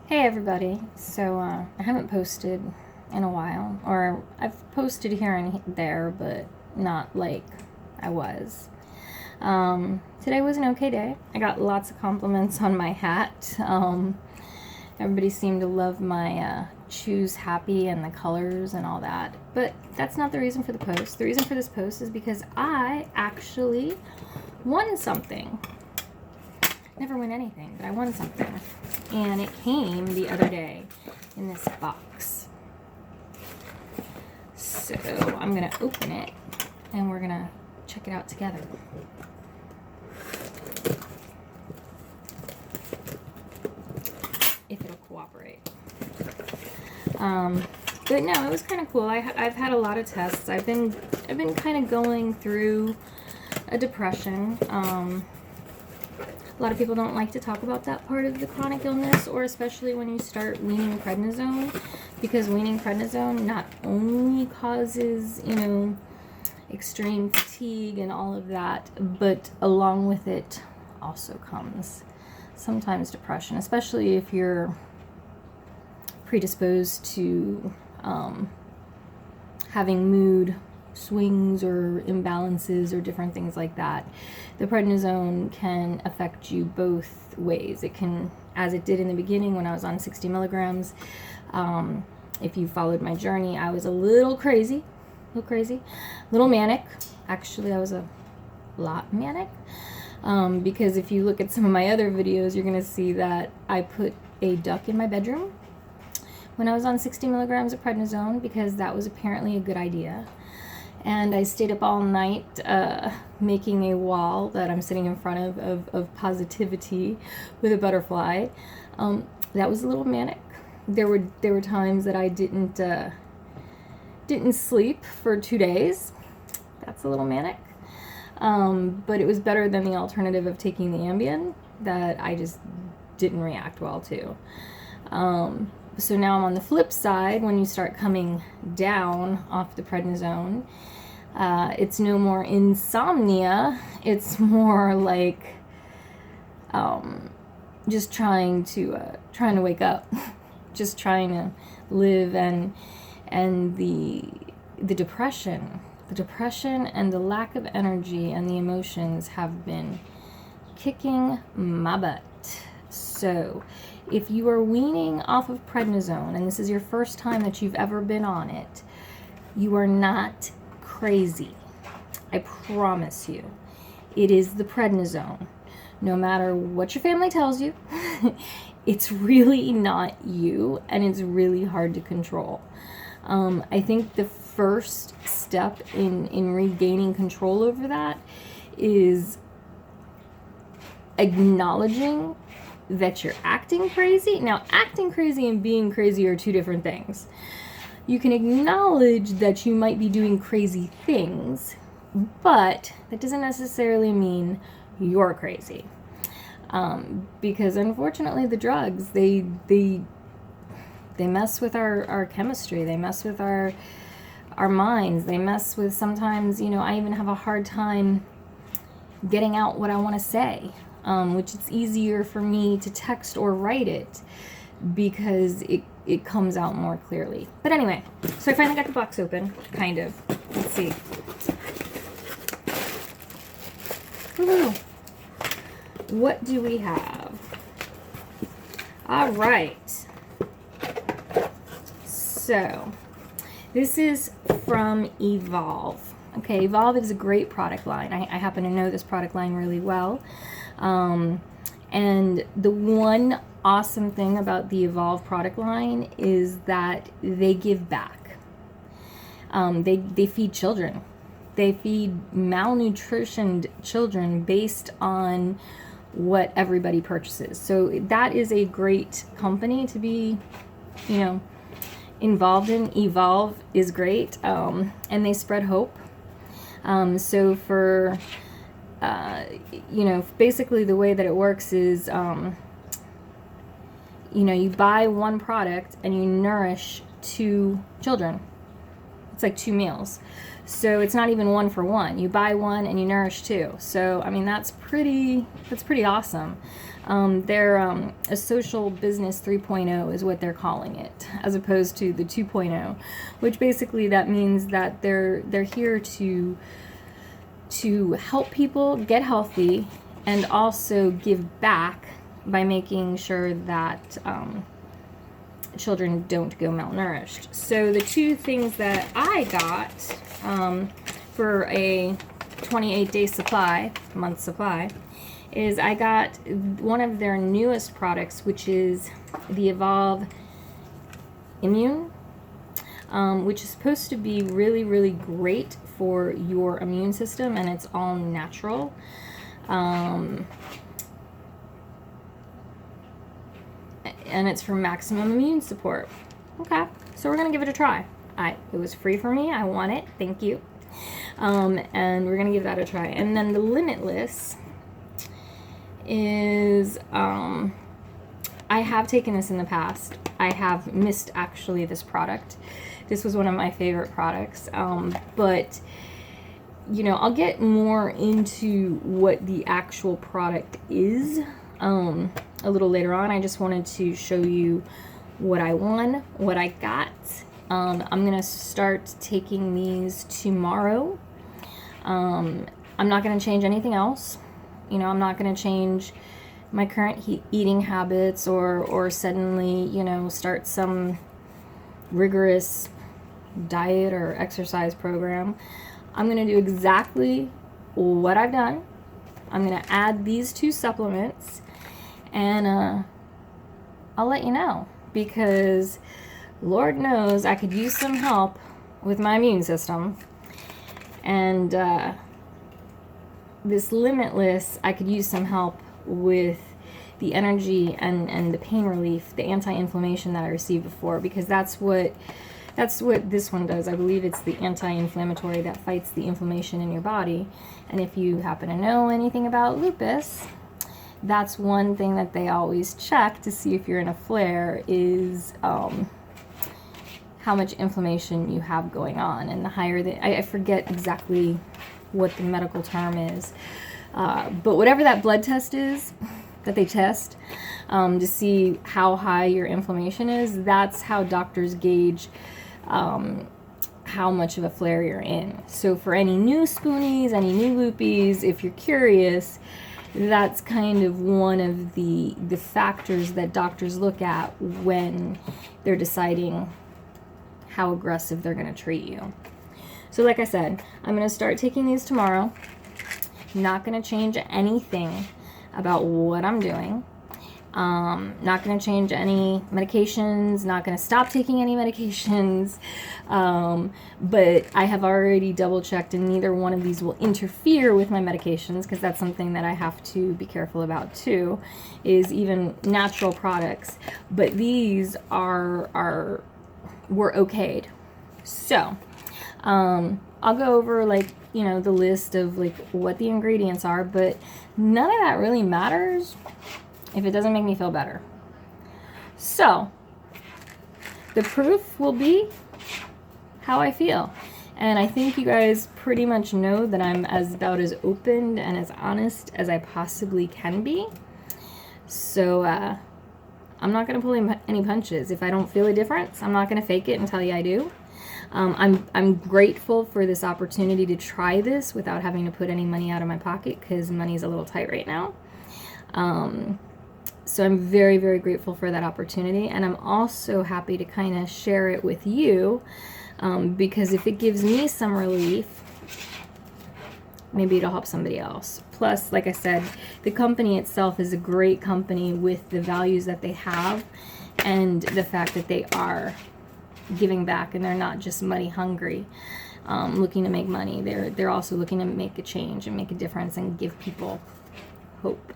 Hey everybody, so I haven't posted in a while, or I've posted here and there, but not like I was. Today was an okay day. I got lots of compliments on my hat. Everybody seemed to love my choose happy and the colors and all that, but that's not the reason for the post. The reason for this post is because I actually won something. Never win anything, but I won something. And it came the other day in this box. So I'm going to open it and we're going to check it out together. If it'll cooperate. But no, it was kind of cool. I've had a lot of tests. I've been kind of going through a depression. A lot of people don't like to talk about that part of the chronic illness, or especially when you start weaning prednisone, because weaning prednisone not only causes, extreme fatigue and all of that, but along with it also comes sometimes depression, especially if you're predisposed to having mood swings or imbalances or different things like that. The prednisone can affect you both ways. It can, as it did in the beginning when I was on 60 milligrams. If you followed my journey, I was a little crazy, a little manic. Actually, I was a lot manic. Because if you look at some of my other videos, you're going to see that I put a duck in my bedroom when I was on 60 milligrams of prednisone, because that was apparently a good idea. And I stayed up all night making a wall that I'm sitting in front of positivity with a butterfly. That was a little manic. There were times that I didn't sleep for 2 days. That's a little manic. But it was better than the alternative of taking the Ambien that I just didn't react well to. So now I'm on the flip side. When you start coming down off the prednisone, it's no more insomnia. It's more like just trying to wake up, just trying to live, and the depression and the lack of energy and the emotions have been kicking my butt. So if you are weaning off of prednisone and this is your first time that you've ever been on it, you are not crazy. I promise you. It is the prednisone. No matter what your family tells you, it's really not you, and it's really hard to control. I think the first step in regaining control over that is acknowledging that you're acting crazy. Now, acting crazy and being crazy are two different things. You can acknowledge that you might be doing crazy things, but that doesn't necessarily mean you're crazy. Because unfortunately the drugs, they mess with our chemistry, they mess with our minds, they mess with, sometimes, I even have a hard time getting out what I want to say. Which it's easier for me to text or write it because it comes out more clearly. But anyway, so I finally got the box open, kind of. Let's see. Woo-hoo. What do we have? All right. So, this is from EVOLV. Okay, EVOLV is a great product line. I happen to know this product line really well. And the one awesome thing about the EVOLV product line is that they give back. They feed children. They feed malnutritioned children based on what everybody purchases. So that is a great company to be, involved in. EVOLV is great, and they spread hope. So for basically the way that it works is, you buy one product and you nourish 2 children. It's like 2 meals. So it's not even 1 for 1. You buy one and you nourish 2. So, I mean, that's pretty awesome. They're a social business 3.0 is what they're calling it, as opposed to the 2.0, which basically that means that they're here to help people get healthy and also give back by making sure that children don't go malnourished. So the two things that I got for a 28-day supply, month supply, is I got one of their newest products, which is the EVOLV Immune, which is supposed to be really, really great for your immune system, and it's all natural. And it's for maximum immune support. Okay, so we're gonna give it a try. It was free for me. I want it. Thank you. And we're gonna give that a try. And then the Limitless is I have taken this in the past. I have missed actually this product. This was one of my favorite products, but you know, I'll get more into what the actual product is a little later on. I just wanted to show you what I won, what I got. I'm gonna start taking these tomorrow. I'm not gonna change anything else. You know, I'm not gonna change my current eating habits or suddenly, you know, start some rigorous diet or exercise program. I'm gonna do exactly what I've done. I'm gonna add these two supplements, and I'll let you know, because Lord knows I could use some help with my immune system. And this Limitless, I could use some help with the energy and the pain relief, the anti-inflammation that I received before, because that's what this one does. I believe it's the anti-inflammatory that fights the inflammation in your body. And if you happen to know anything about lupus, that's one thing that they always check to see if you're in a flare is how much inflammation you have going on. And the higher I forget exactly what the medical term is, but whatever that blood test is that they test to see how high your inflammation is, that's how doctors gauge how much of a flare you're in. So for any new spoonies, any new loopies, if you're curious, that's kind of one of the factors that doctors look at when they're deciding how aggressive they're going to treat you. So like I said, I'm going to start taking these tomorrow. Not going to change anything about what I'm doing. Not going to change any medications, not going to stop taking any medications, but I have already double checked, and neither one of these will interfere with my medications, because that's something that I have to be careful about too, is even natural products. But these were okayed. So I'll go over, like, you know, the list of like what the ingredients are, but none of that really matters if it doesn't make me feel better. So the proof will be how I feel. And I think you guys pretty much know that I'm about as open and as honest as I possibly can be. So I'm not going to pull any punches. If I don't feel a difference, I'm not going to fake it and tell you I do. I'm grateful for this opportunity to try this without having to put any money out of my pocket, because money's a little tight right now. So I'm very, very grateful for that opportunity, and I'm also happy to kind of share it with you, because if it gives me some relief, maybe it'll help somebody else. Plus, like I said, the company itself is a great company with the values that they have and the fact that they are giving back, and they're not just money hungry, looking to make money. They're also looking to make a change and make a difference and give people hope.